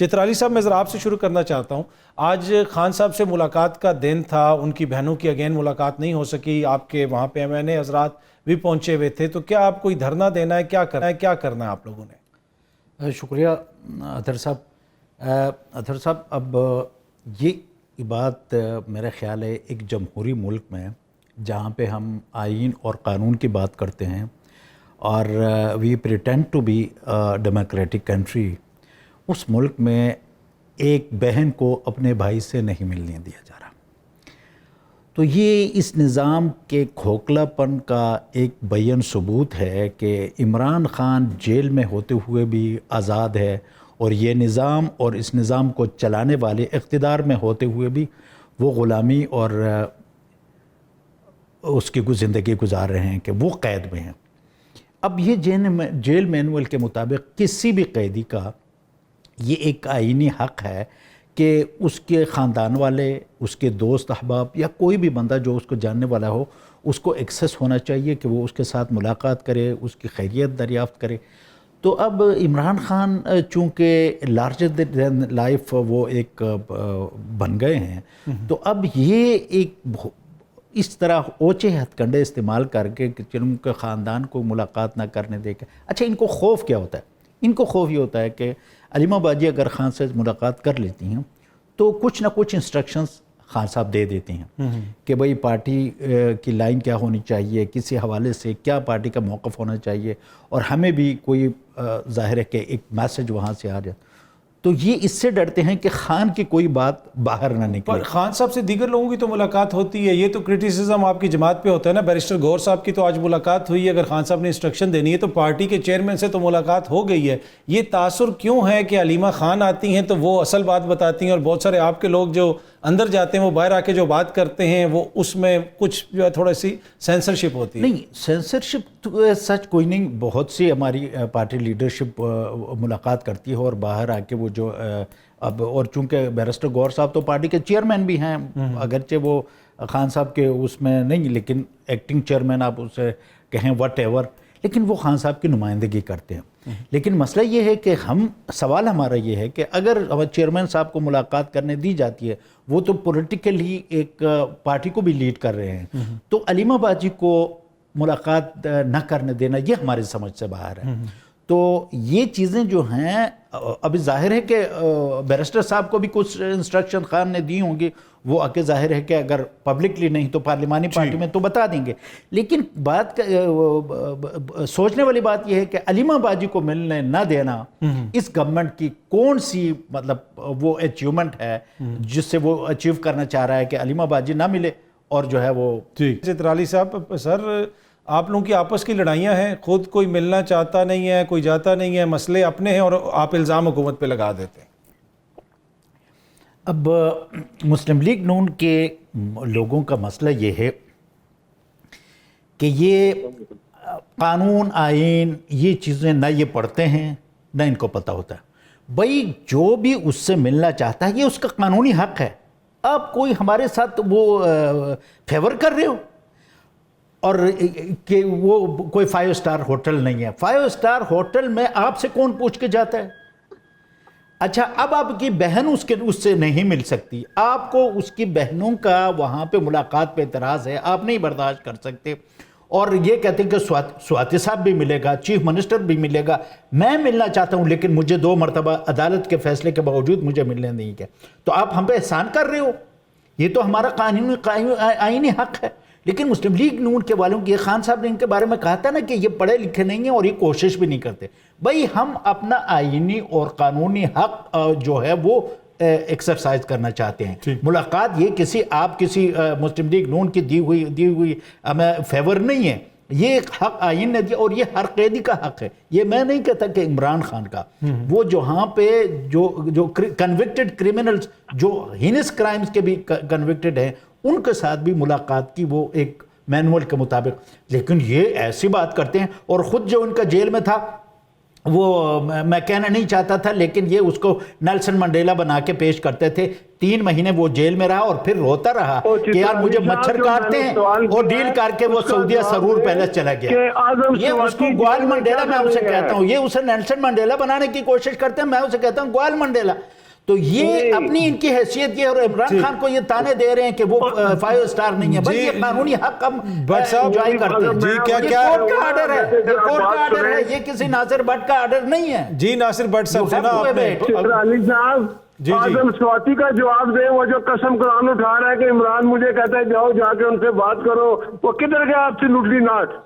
چترالی صاحب میں ذرا آپ سے شروع کرنا چاہتا ہوں. آج خان صاحب سے ملاقات کا دن تھا, ان کی بہنوں کی اگین ملاقات نہیں ہو سکی, آپ کے وہاں پہ MNA حضرات بھی پہنچے ہوئے تھے, تو کیا آپ کوئی دھرنا دینا ہے, کیا کرنا ہے آپ لوگوں نے؟ شکریہ اطہر صاحب. اطہر صاحب, اب یہ بات میرا خیال ہے ایک جمہوری ملک میں جہاں پہ ہم آئین اور قانون کی بات کرتے ہیں اور we pretend to be democratic country, اس ملک میں ایک بہن کو اپنے بھائی سے نہیں ملنے دیا جا رہا. تو یہ اس نظام کے کھوکھلا پن کا ایک بیان ثبوت ہے کہ عمران خان جیل میں ہوتے ہوئے بھی آزاد ہے, اور یہ نظام اور اس نظام کو چلانے والے اقتدار میں ہوتے ہوئے بھی وہ غلامی اور اس کی زندگی گزار رہے ہیں کہ وہ قید میں ہیں. اب یہ جیل مینول کے مطابق کسی بھی قیدی کا یہ ایک آئینی حق ہے کہ اس کے خاندان والے, اس کے دوست احباب یا کوئی بھی بندہ جو اس کو جاننے والا ہو, اس کو ایکسیس ہونا چاہیے کہ وہ اس کے ساتھ ملاقات کرے, اس کی خیریت دریافت کرے. تو اب عمران خان چونکہ لارجر دین لائف وہ ایک بن گئے ہیں, تو اب یہ ایک اس طرح اوچے ہتھ کنڈے استعمال کر کے کہ ان کے خاندان کو ملاقات نہ کرنے دے کے. اچھا, ان کو خوف کیا ہوتا ہے؟ ان کو خوف یہ ہوتا ہے کہ علیمہ باجی اگر خان سے ملاقات کر لیتی ہیں تو کچھ نہ کچھ انسٹرکشنز خان صاحب دے دیتے ہیں کہ بھئی پارٹی کی لائن کیا ہونی چاہیے, کسی حوالے سے کیا پارٹی کا موقف ہونا چاہیے, اور ہمیں بھی کوئی ظاہر ہے کہ ایک میسج وہاں سے آ جائے. تو یہ اس سے ڈرتے ہیں کہ خان کی کوئی بات باہر نہ نکلے. پر خان صاحب سے دیگر لوگوں کی تو ملاقات ہوتی ہے, یہ تو کرٹیسزم آپ کی جماعت پہ ہوتا ہے نا. بیرسٹر گور صاحب کی تو آج ملاقات ہوئی ہے, اگر خان صاحب نے انسٹرکشن دینی ہے تو پارٹی کے چیئرمین سے تو ملاقات ہو گئی ہے. یہ تاثر کیوں ہے کہ علیمہ خان آتی ہیں تو وہ اصل بات بتاتی ہیں, اور بہت سارے آپ کے لوگ جو اندر جاتے ہیں وہ باہر آ کے جو بات کرتے ہیں وہ اس میں کچھ جو ہے تھوڑا سی سینسرشپ ہوتی ہے؟ نہیں, سینسرشپ سچ کوئی نہیں. بہت سی ہماری پارٹی لیڈرشپ ملاقات کرتی ہے اور باہر آ کے وہ جو اب, اور چونکہ بیرسٹر گور صاحب تو پارٹی کے چیئرمین بھی ہیں, اگرچہ وہ خان صاحب کے اس میں نہیں, لیکن ایکٹنگ چیئرمین آپ اسے کہیں وٹ ایور, لیکن وہ خان صاحب کی نمائندگی کرتے ہیں. لیکن مسئلہ یہ ہے کہ سوال ہمارا یہ ہے کہ اگر چیئرمین صاحب کو ملاقات کرنے دی جاتی ہے, وہ تو پولیٹیکلی ایک پارٹی کو بھی لیڈ کر رہے ہیں, تو علیمہ باجی کو ملاقات نہ کرنے دینا یہ ہماری سمجھ سے باہر ہے. تو یہ چیزیں جو ہیں, ابھی ظاہر ہے کہ بیرسٹر صاحب کو بھی کچھ انسٹرکشن خان نے دی ہوں گی, وہ آگے ظاہر ہے کہ اگر پبلکلی نہیں تو پارلیمانی پارٹی میں تو بتا دیں گے. لیکن بات سوچنے والی بات یہ ہے کہ علیمہ باجی کو ملنے نہ دینا اس گورنمنٹ کی کون سی مطلب وہ اچیومنٹ ہے جس سے وہ اچیو کرنا چاہ رہا ہے کہ علیمہ باجی نہ ملے اور جو ہے وہ. چترالی صاحب, سر آپ لوگوں کی آپس کی لڑائیاں ہیں, خود کوئی ملنا چاہتا نہیں ہے, کوئی جاتا نہیں ہے, مسئلے اپنے ہیں اور آپ الزام حکومت پہ لگا دیتے ہیں. اب مسلم لیگ نون کے لوگوں کا مسئلہ یہ ہے کہ یہ قانون آئین یہ چیزیں نہ یہ پڑھتے ہیں نہ ان کو پتہ ہوتا ہے. بھئی جو بھی اس سے ملنا چاہتا ہے یہ اس کا قانونی حق ہے. آپ کوئی ہمارے ساتھ وہ فیور کر رہے ہو, اور کہ وہ کوئی 5 اسٹار ہوٹل نہیں ہے. 5 اسٹار ہوٹل میں آپ سے کون پوچھ کے جاتا ہے؟ اچھا, اب آپ کی بہن اس سے نہیں مل سکتی, آپ کو اس کی بہنوں کا وہاں پہ ملاقات پہ اعتراض ہے, آپ نہیں برداشت کر سکتے, اور یہ کہتے ہیں کہ سواتی صاحب بھی ملے گا, چیف منسٹر بھی ملے گا. میں ملنا چاہتا ہوں لیکن مجھے 2 مرتبہ عدالت کے فیصلے کے باوجود مجھے ملنے نہیں گئے. تو آپ ہم پہ احسان کر رہے ہو, یہ تو ہمارا قانونی آئینی حق ہے. لیکن مسلم لیگ نون کے والوں کی, خان صاحب نے ان کے بارے میں کہا تھا نا کہ یہ پڑھے لکھے نہیں ہیں اور یہ کوشش بھی نہیں کرتے. بھئی ہم اپنا آئینی اور قانونی حق جو ہے وہ ایکسرسائز کرنا چاہتے ہیں. ملاقات یہ آپ کسی مسلم لیگ نون کی دی ہوئی ہمیں فیور نہیں ہے, یہ حق آئین نے دیا اور یہ ہر قیدی کا حق ہے. یہ میں نہیں کہتا کہ عمران خان کا, وہ جہاں پہ جو کنوکٹڈ کرمنلز جو ہینس کرائمز کے بھی کنوکٹڈ ہیں ان کے ساتھ بھی ملاقات کی وہ ایک مینول کے مطابق. لیکن یہ ایسی بات کرتے ہیں, اور خود جو ان کا جیل میں تھا وہ میں کہنا نہیں چاہتا تھا لیکن یہ اس کو نیلسن منڈیلا بنا کے پیش کرتے تھے. 3 مہینے وہ جیل میں رہا اور پھر روتا رہا کہ یار مجھے مچھر کاٹتے ہیں, اور ڈیل کر کے وہ سعودیہ سرور پیلس چلا گیا. یہ اس کو گوال منڈیلا, میں اسے کہتا ہوں, یہ اسے نیلسن منڈیلا بنانے کی کوشش کرتے ہیں, میں اسے کہتا ہوں گوال منڈیلا. تو یہ اپنی ان کی حیثیت یہ, اور عمران خان کو یہ تانے دے رہے ہیں کہ وہ 5 سٹار نہیں ہے. بھائی یہ قانونی حق ہم انجوائے کرتے ہیں. جی کیا کورٹ کا آرڈر ہے, یہ کورٹ کا آرڈر ہے, یہ کسی ناصر بٹ کا آرڈر نہیں ہے. جی ناصر بٹ صاحب سنا آپ نے. علی صاحب آدم سواتی کا جواب دیں. وہ جو قسم قرآن اٹھا رہا ہے کہ عمران مجھے کہتا ہے جاؤ جا کے ان سے بات کرو, وہ کدھر گیا آپ سے لٹلی ناٹ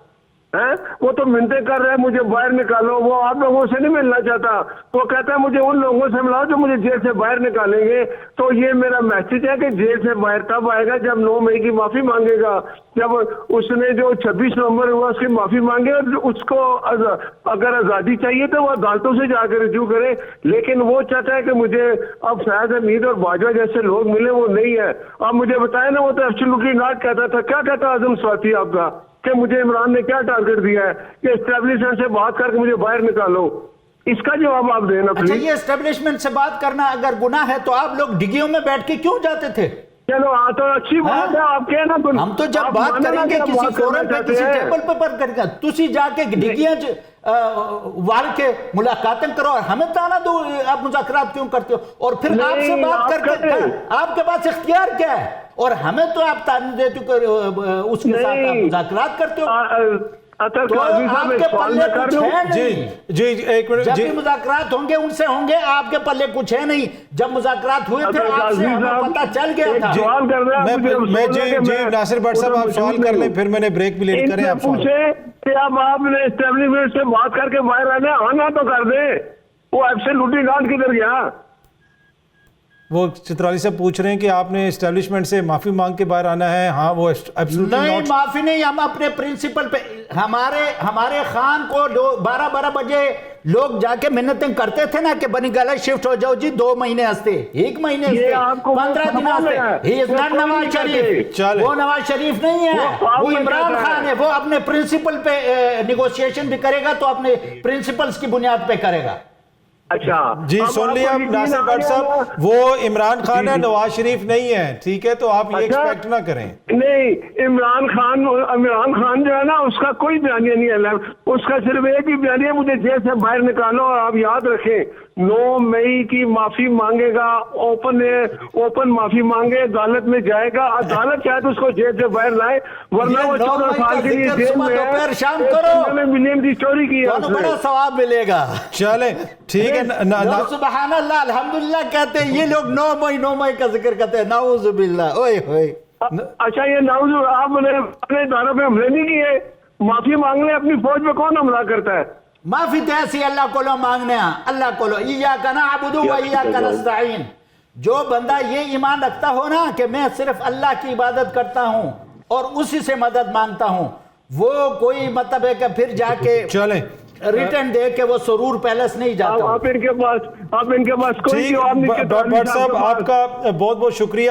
ہیں؟ وہ تو منتیں کر رہے ہیں مجھے باہر نکالو. وہ آپ لوگوں سے نہیں ملنا چاہتا, وہ کہتا ہے مجھے ان لوگوں سے ملاؤ جو مجھے جیل سے باہر نکالیں گے. تو یہ میرا میسج ہے کہ جیل سے باہر تب آئے گا جب 9 مئی کی معافی مانگے گا, جب اس نے جو 26 نومبر ہوا اس کی معافی مانگے, اور اس کو اگر آزادی چاہیے تو وہ عدالتوں سے جا کے رجوع کرے. لیکن وہ چاہتا ہے کہ مجھے اب فیاض حمید اور باجوہ جیسے لوگ ملے, وہ نہیں ہے. آپ مجھے بتائیں نا, وہ تو ایبسولوٹلی ناٹ کہتا تھا. کیا کہتا اعظم سواتی آپ کا کہ مجھے عمران نے کیا ٹارگٹ دیا ہے کہ اسٹیبلشمنٹ سے بات کر کے مجھے باہر نکالو؟ اس کا جواب آپ دینا پلیز. اچھا, یہ اسٹیبلشمنٹ سے بات کرنا اگر گناہ ہے تو آپ لوگ ڈگیوں میں بیٹھ کے کیوں جاتے تھے؟ چلو ہاں تو اچھی بات ہے, آپ کہنا. ہم تو جب بات کریں گے کسی فورم پہ کسی ٹیبل پہ پر کریں گے, تسی جا کے ڈگیاں وال کے ملاقاتیں کرو اور ہمیں تانا دو آپ مذاکرات کیوں کرتے ہو, اور پھر آپ سے بات کر کے آپ کے پاس اختیار کیا ہے, اور ہمیں تو آپ تانے دیتے ہو اس کے ساتھ آپ مذاکرات کرتے ہو. تو آپ کے پلے کچھ ہے نہیں. جی ایک منٹ, جب بھی مذاکرات ہوں گے ان سے ہوں گے, آپ کے پلے کچھ ہے نہیں. جب مذاکرات ہوئے تھے آپ سے ہمیں پتہ چل گیا تھا. سوال کر رہے ہیں میں جی ناصر بٹ صاحب آپ سوال کر لیں, پھر میں نے بریک بھی لے کریں. آپ پوچھے کہ اب آپ نے اسٹیبلشمنٹ سے بات کر کے باہر آنے آنا تو کر دیں. وہ ایبسولوٹلی ناٹ کدھر گیا؟ وہ چترالی سے پوچھ رہے ہیں کہ آپ نے اسٹیبلشمنٹ سے معافی مانگ کے باہر آنا ہے. ہاں وہ نہیں, معافی نہیں, ہم اپنے پرنسپل پہ, ہمارے خان کو 12 بجے لوگ جا کے منتیں کرتے تھے نا کہ بنی گالہ شفٹ ہو جاؤ جی 2 مہینے ہستے, 1 مہینے ہستے, 15 دن ہستے. ہی از ناٹ نواز شریف, وہ نواز شریف نہیں ہے, وہ عمران خان ہے. وہ اپنے پرنسپل پہ نیگوشیشن بھی کرے گا تو اپنے پرنسپلز کی بنیاد پہ کرے گا. اچھا جی سن لیا ناصر بٹ صاحب, وہ عمران خان ہے, نواز شریف نہیں ہے, ٹھیک ہے, تو آپ یہ ایکسپیکٹ نہ کریں. نہیں, عمران خان جو ہے نا اس کا کوئی بیانیہ نہیں ہے, اس کا صرف ایک ہی بیانیہ ہے مجھے جیل سے باہر نکالو. اور آپ یاد رکھیں 9 مئی کی معافی مانگے گا, اوپن معافی مانگے, عدالت میں جائے گا, عدالت شاید اس کو جیل سے باہر لائے, ورنہ وہ 14 سال کے لیے جیل میں ہے. شام کرو ملین کی چوری کی ہے, بڑا ثواب ملے گا. چلیں ٹھیک ہے. سبحان اللہ الحمدللہ کہتے ہیں یہ لوگ 9 مئی کا ذکر کرتے ہیں. نعوذ باللہ. اوئے ہوئے. اچھا یہ نعوذ, آپ نے اپنے اداروں پہ حملے نہیں کیے, معافی مانگنے اپنی فوج پہ کون حملہ کرتا ہے؟ معافی تو ایسی اللہ کو لو مانگنے ہیں, اللہ کو لو ایاک نعبد و ایاک نستعین. جو بندہ یہ ایمان رکھتا ہو نا کہ میں صرف اللہ کی عبادت کرتا ہوں اور اسی سے مدد مانگتا ہوں, وہ کوئی مطلب ہے کہ پھر جا کے چلیں ریٹرن دے کہ وہ سرور پیلس نہیں جاتا. آپ ان کے پاس کوئی جواب نہیں. ڈاکٹر صاحب آپ کا بہت بہت شکریہ.